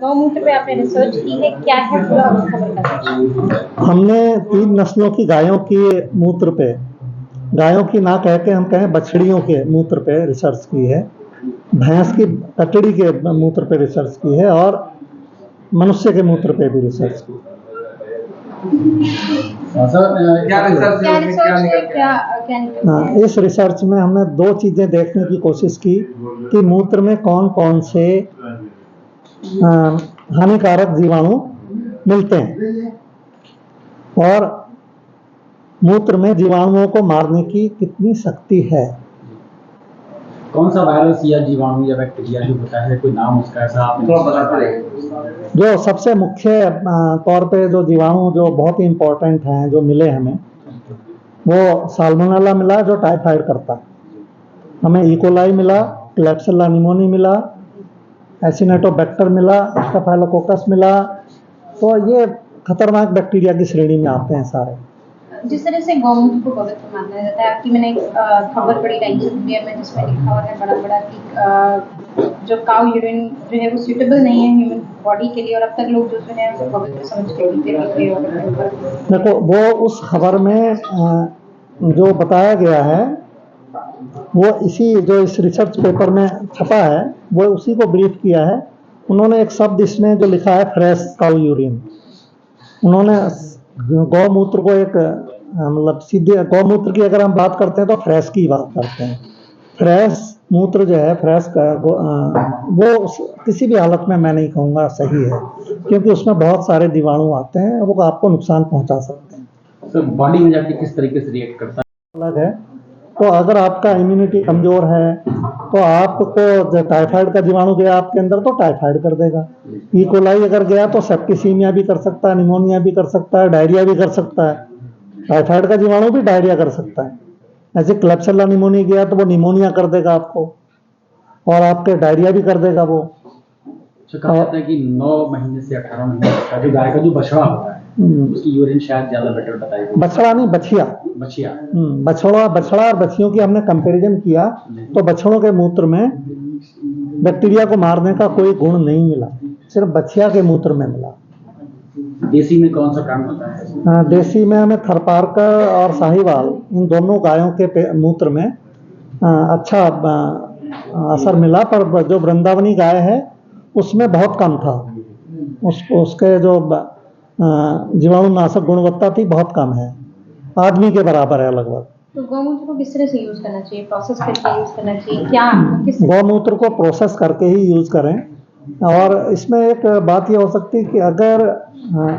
गौमूत्र पे आपने रिसर्च की है, क्या है पूरा उस खबर का सच? हमने 3 नस्लों की गायों के मूत्र पे, गायों की ना कह के हम कहें बछड़ियों के मूत्र पे रिसर्च की है, भैंस की कटड़ी के मूत्र पे रिसर्च की है और मनुष्य के मूत्र पे भी रिसर्च की। क्या रिसर्च क्या है, रिसर्च है, क्या क्या निकलता है? इस रिसर्च में हमने 2 चीजें देखने की कोशिश की कि मूत्र में कौन कौन से हानिकारक जीवाणु मिलते हैं और मूत्र में जीवाणुओं को मारने की कितनी शक्ति है। कौन सा वायरस या जीवाणु या बैक्टीरिया जो होता है, कोई नाम उसका ऐसा आपने थोड़ा बता पड़ेगा। जो सबसे मुख्य तौर पे जो जीवाणु जो बहुत ही इम्पोर्टेंट हैं जो मिले हमें, वो साल्मोनेला मिला जो टाइफाइड करता है, हमें इकोलाई मिला, क्लेब्सिला निमोनी मिला, एसिनेटोबैक्टर मिला, स्टेफाइलोकोकस मिला। तो ये खतरनाक बैक्टीरिया की श्रेणी में आते हैं सारे। जिस तरह से गौमूत्र को पवित्र माना जाता है, आपकी मैंने एक खबर पढ़ी टाइम्स ऑफ इंडिया में जिसमें लिखा हुआ है बड़ा बड़ा कि जो काउ यूरिन जो है वो सूटेबल नहीं है ह्यूमन बॉडी के लिए और अब तक लोग जो है उसको पवित्र समझ के पीते हैं। देखो वो उस खबर में जो बताया गया है वो इसी जो इस रिसर्च पेपर में छपा है वो उसी को ब्रीफ किया है। उन्होंने एक शब्द इसमें जो लिखा है फ्रेश काउ यूरिन, उन्होंने गौमूत्र को एक मतलब सीधे गौमूत्र की अगर हम बात करते हैं तो फ्रेश की बात करते हैं। फ्रेश मूत्र जो है फ्रेश का वो किसी भी हालत में मैं नहीं कहूँगा सही है, क्योंकि उसमें बहुत सारे जीवाणु आते हैं वो आपको नुकसान पहुंचा सकते हैं। सर बॉडी में जाके किस तरीके से रिएक्ट करता है? अलग है। तो अगर आपका इम्यूनिटी कमजोर है तो आपको जो टाइफाइड का जीवाणु गया आपके अंदर तो टाइफाइड कर देगा। ई कोलाई अगर गया तो सेप्टिसीमिया भी कर सकता है, निमोनिया भी कर सकता है, डायरिया भी कर सकता है। टाइफाइड का जीवाणु भी डायरिया कर सकता है। ऐसे क्लेब्सिला निमोनिया गया तो वो निमोनिया कर देगा आपको और आपके डायरिया भी कर देगा वो। कहा जाता है कि 9 महीने से 18 महीने का जो गाय का जो बछड़ा होता है उसकी यूरिन शायद ज्यादा बेटर बताई। बछड़ा नहीं, बछिया। बछिया बछड़ा और बछियों की हमने कंपैरिजन किया तो बछड़ों के मूत्र में बैक्टीरिया को मारने का कोई गुण नहीं मिला, सिर्फ बछिया के मूत्र में मिला। देसी में कौन सा काम होता है? देसी में हमें थरपारकर और साहिवाल इन दोनों गायों के मूत्र में अच्छा असर मिला, पर जो वृंदावनी गाय है उसमें बहुत कम था। उसके जो जीवाणुनाशक गुणवत्ता थी बहुत कम है, आदमी के बराबर है लगभग। तो गौमूत्र को किस तरह से यूज करना चाहिए, प्रोसेस करके यूज करना चाहिए, क्या किस गौमूत्र को प्रोसेस करके ही यूज करें। और इसमें एक बात ये हो सकती है कि अगर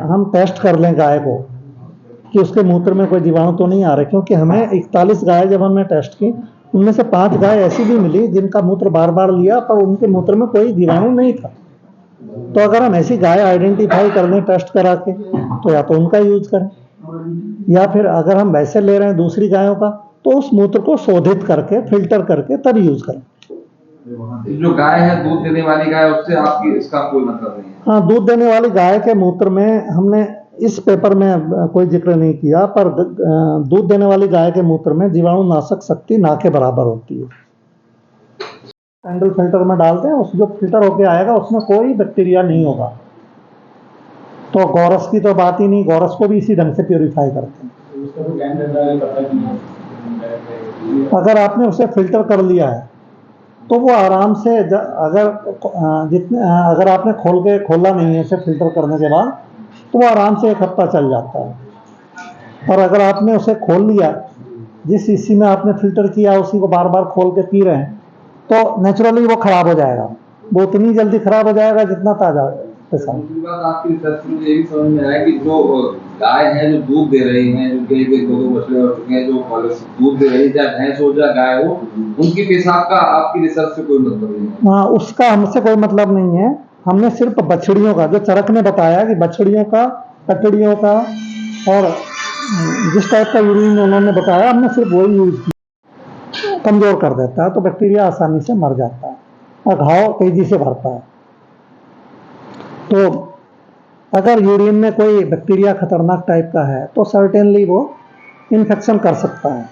हम टेस्ट कर लें गाय को कि उसके मूत्र में कोई जीवाणु तो नहीं आ रहे, क्योंकि हमें 41 गाय जब हमने टेस्ट की उनमें से 5 गाय ऐसी भी मिली जिनका मूत्र बार बार लिया पर उनके मूत्र में कोई जीवाणु नहीं था। तो अगर हम ऐसी गाय आइडेंटिफाई कर लें टेस्ट करा के तो या तो उनका यूज करें, या फिर अगर हम वैसे ले रहे हैं दूसरी गायों का तो उस मूत्र को शोधित करके फिल्टर करके तब यूज करें। जो गाय है दूध देने वाली गाय उससे आपकी इसका कोई मतलब नहीं है? हाँ, दूध देने वाली गाय के मूत्र में हमने इस पेपर में कोई जिक्र नहीं किया, पर दूध देने वाली गाय के मूत्र में जीवाणुनाशक शक्ति ना के बराबर होती है। कैंडल फिल्टर में डालते हैं, उस जो फिल्टर होके आएगा उसमें कोई बैक्टीरिया नहीं होगा। तो गौरस की तो बात ही नहीं, गौरस को भी इसी ढंग से प्योरीफाई करते हैं। अगर आपने उसे फिल्टर कर लिया है तो वो आराम से अगर आपने खोला नहीं है उसे फिल्टर करने के बाद तो वो आराम से 1 हफ्ता चल जाता है। और अगर आपने उसे खोल लिया, जिस शीशी में आपने फिल्टर किया उसी को बार बार खोल के पी रहे हैं तो नेचुरली वो खराब हो जाएगा। वो उतनी जल्दी खराब हो जाएगा जितना ताजा है। दूसरी बात आपकी रिसर्च में ये भी समझ में आया कि जो गाय है जो दूध दे रही हैं, जो कई 2 बछड़े हो चुके हैं जो दूध दे रही है, चाहे भैंस हो चाहे गाय हो, उनकी पेशाब का आपकी रिसर्च से कोई मतलब नहीं है? हाँ, उसका हमसे कोई मतलब नहीं है। हमने सिर्फ बछड़ियों का, जो चरक ने बताया कि बछड़ियों का, कटड़ियों का और जिस टाइप का यूरिन उन्होंने बताया हमने सिर्फ वही यूज किया। कमजोर कर देता है तो बैक्टीरिया आसानी से मर जाता है और घाव तेजी से भरता है। तो अगर यूरिन में कोई बैक्टीरिया खतरनाक टाइप का है तो सर्टेनली वो इन्फेक्शन कर सकता है।